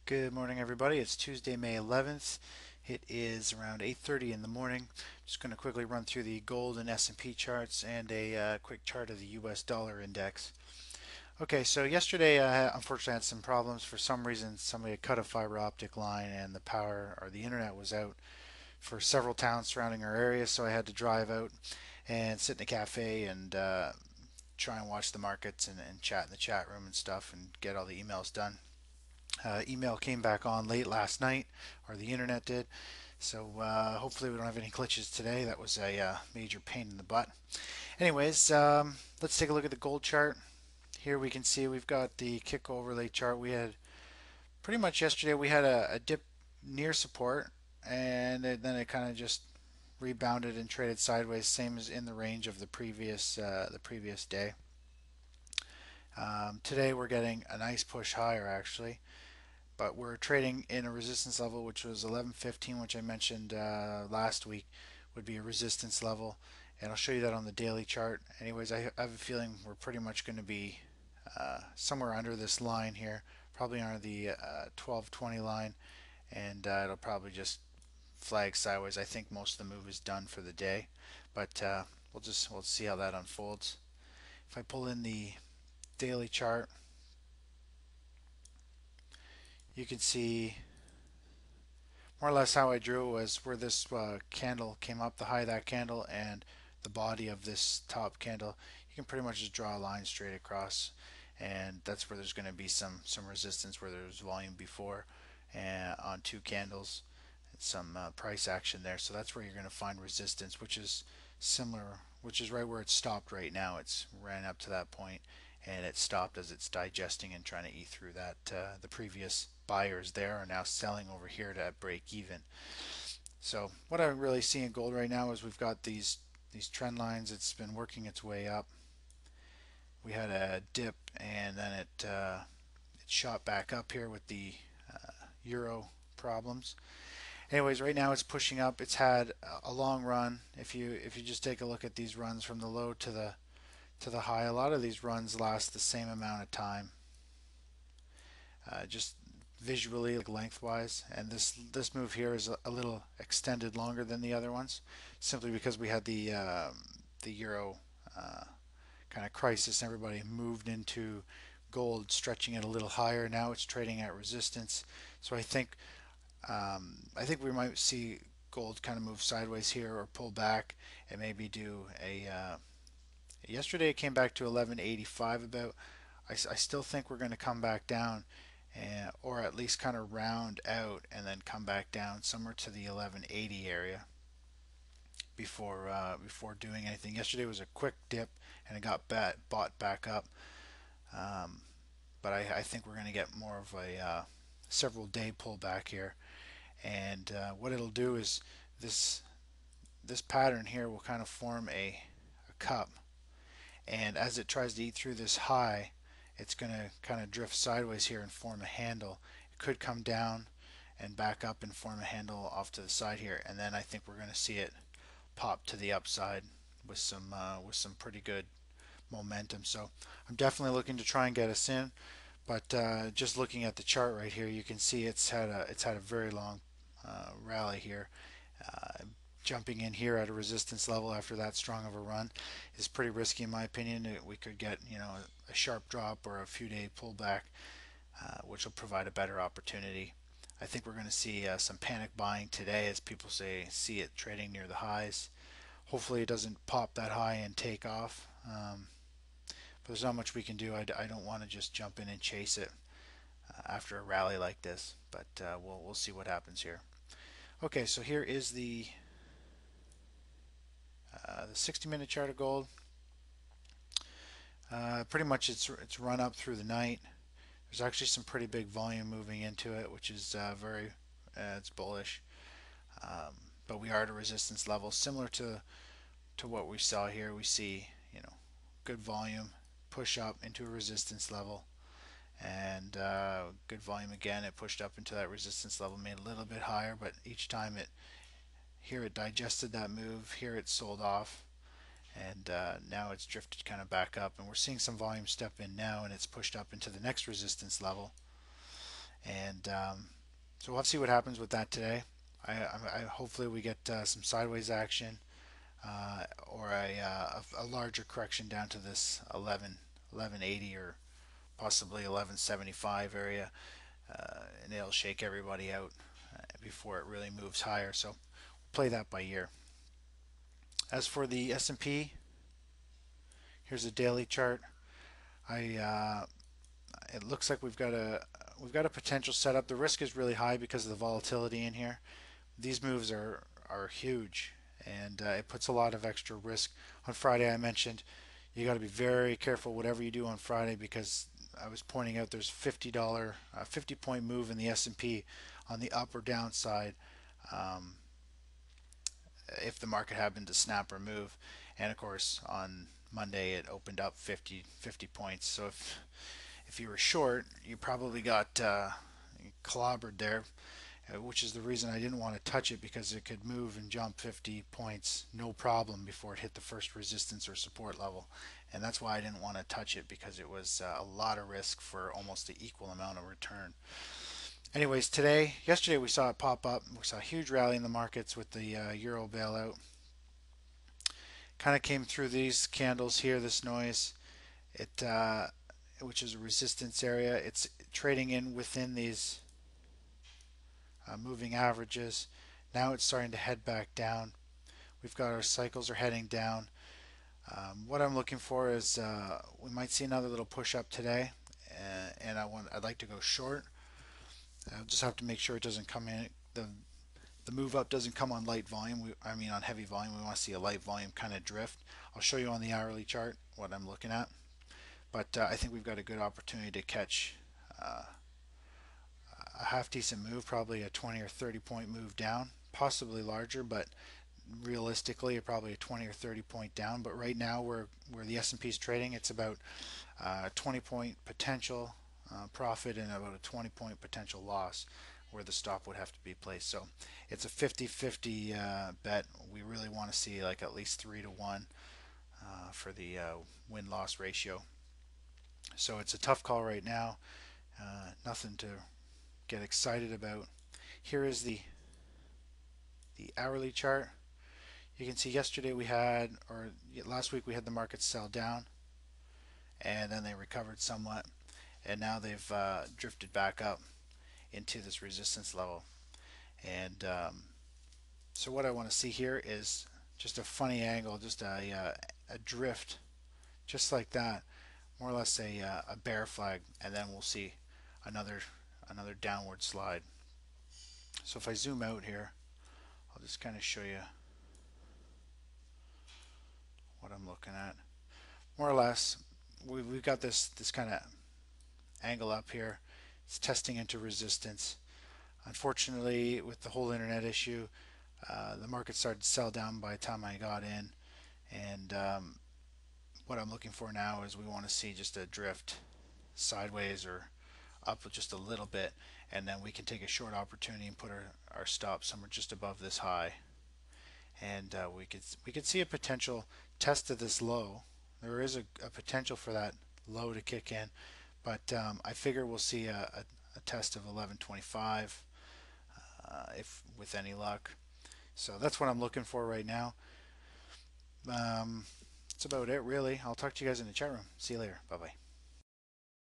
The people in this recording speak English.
Good morning, everybody. It's Tuesday, May 11th. It is around 8:30 in the morning. Just going to quickly run through the gold and S&P charts and a quick chart of the US dollar index. Okay, so yesterday I unfortunately had some problems. For some reason, somebody had cut a fiber optic line and the power or the internet was out for several towns surrounding our area, so I had to drive out and sit in a cafe and try and watch the markets and chat in the chat room and stuff and get all the emails done. Email came back on late last night, or the internet did. So hopefully we don't have any glitches today. That was a major pain in the butt. Anyways, let's take a look at the gold chart. Here we can see we've got the kick overlay chart. We had pretty much yesterday we had a dip near support, and then it kind of just rebounded and traded sideways, same as in the range of the previous day. Today we're getting a nice push higher actually, but we're trading in a resistance level which was 1115, which I mentioned last week would be a resistance level, and I'll show you that on the daily chart. Anyways, I have a feeling we're pretty much going to be somewhere under this line here, probably under the 1220 line, and it'll probably just flag sideways. I think most of the move is done for the day, but we'll see how that unfolds. If I pull in the daily chart, you can see more or less how I drew it was where this candle came up, the high of that candle, and the body of this top candle. You can pretty much just draw a line straight across, and that's where there's going to be some resistance where there was volume before, and on two candles, and some price action there. So that's where you're going to find resistance, which is similar, which is right where it stopped right now. It's ran up to that point, and it stopped as it's digesting and trying to eat through that. The previous buyers there are now selling over here to break even. So what I really see in gold right now is we've got these trend lines. It's been working its way up. We had a dip and then it shot back up here with the euro problems. Anyways, right now it's pushing up. It's had a long run. If you just take a look at these runs from the low to the high, a lot of these runs last the same amount of time. Just visually, like lengthwise, and this move here is a little extended longer than the other ones, simply because we had the euro kind of crisis. Everybody moved into gold, stretching it a little higher. Now it's trading at resistance. So I think we might see gold kind of move sideways here or pull back and maybe do a. Yesterday it came back to 1185 about. I still think we're going to come back down, or at least kind of round out and then come back down somewhere to the 1180 area before doing anything. Yesterday was a quick dip and it got bought back up, um, but I think we're going to get more of a several day pullback here. And what it'll do is this this pattern here will kind of form a cup, and as it tries to eat through this high, it's going to kind of drift sideways here and form a handle. It could come down and back up and form a handle off to the side here, and then I think we're going to see it pop to the upside with some pretty good momentum. So I'm definitely looking to try and get us in, but just looking at the chart right here, you can see it's had a very long rally here. Uh, Jumping in here at a resistance level after that strong of a run is pretty risky in my opinion. We could get a sharp drop or a few day pullback, which will provide a better opportunity. I think we're going to see some panic buying today as people see it trading near the highs. Hopefully it doesn't pop that high and take off. But there's not much we can do. I don't want to just jump in and chase it after a rally like this. But we'll see what happens here. Okay, so here is the 60-minute chart of gold. Pretty much it's run up through the night. There's actually some pretty big volume moving into it, which is very it's bullish. Um, but we are at a resistance level similar to what we saw here. We see good volume push up into a resistance level, and good volume again. It pushed up into that resistance level, made a little bit higher, but each time it digested that move. Here it sold off, and now it's drifted kind of back up, and we're seeing some volume step in now, and it's pushed up into the next resistance level, and and so we'll have to see what happens with that today. I hopefully we get some sideways action or a larger correction down to this 1180 or possibly 1175 area, and it'll shake everybody out before it really moves higher. So we'll play that by ear. As for the S&P, here's a daily chart. I It looks like we've got a potential setup. The risk is really high because of the volatility in here. These moves are huge, and it puts a lot of extra risk. On Friday, I mentioned you got to be very careful whatever you do on Friday because I was pointing out there's $50 50-point move in the S&P on the up or down side um, if the market happened to snap or move. And of course, on Monday it opened up 50 points. So if you were short, you probably got clobbered there, which is the reason I didn't want to touch it because it could move and jump 50 points no problem before it hit the first resistance or support level. And that's why I didn't want to touch it because it was a lot of risk for almost the equal amount of return. Anyways, yesterday we saw it pop up. We saw a huge rally in the markets with the Euro bailout. Kind of came through these candles here, this noise. It which is a resistance area. It's trading in within these moving averages. Now it's starting to head back down. We've got our cycles are heading down. What I'm looking for is we might see another little push up today, and I'd like to go short. I'll just have to make sure it doesn't come in. The move up doesn't come on light volume. I mean on heavy volume. We want to see a light volume kind of drift. I'll show you on the hourly chart what I'm looking at. But I think we've got a good opportunity to catch uh, a half decent move, probably a 20 or 30 point move down, possibly larger, but realistically probably a 20 or 30 point down. But right now where the S&P is trading, it's about 20 point potential profit and about a 20 point potential loss where the stop would have to be placed. So it's a 50-50 bet. We really want to see like at least 3-1 for the win-loss ratio. So it's a tough call right now. Nothing to get excited about. Here is the hourly chart. You can see yesterday we had, or last week we had the markets sell down, and then they recovered somewhat, and now they've drifted back up into this resistance level. And so what I want to see here is just a funny angle, just a drift, just like that, more or less a bear flag, and then we'll see another downward slide. So if I zoom out here, I'll just kind of show you what I'm looking at. More or less, we've got this kind of angle up here. It's testing into resistance. Unfortunately, with the whole internet issue, the market started to sell down by the time I got in. And what I'm looking for now is we want to see just a drift sideways or up just a little bit, and then we can take a short opportunity and put our stop somewhere just above this high, and we could see a potential test of this low. There is a potential for that low to kick in, but I figure we'll see a test of 1125 if with any luck. So that's what I'm looking for right now. That's about it really. I'll talk to you guys in the chat room. See you later. Bye bye.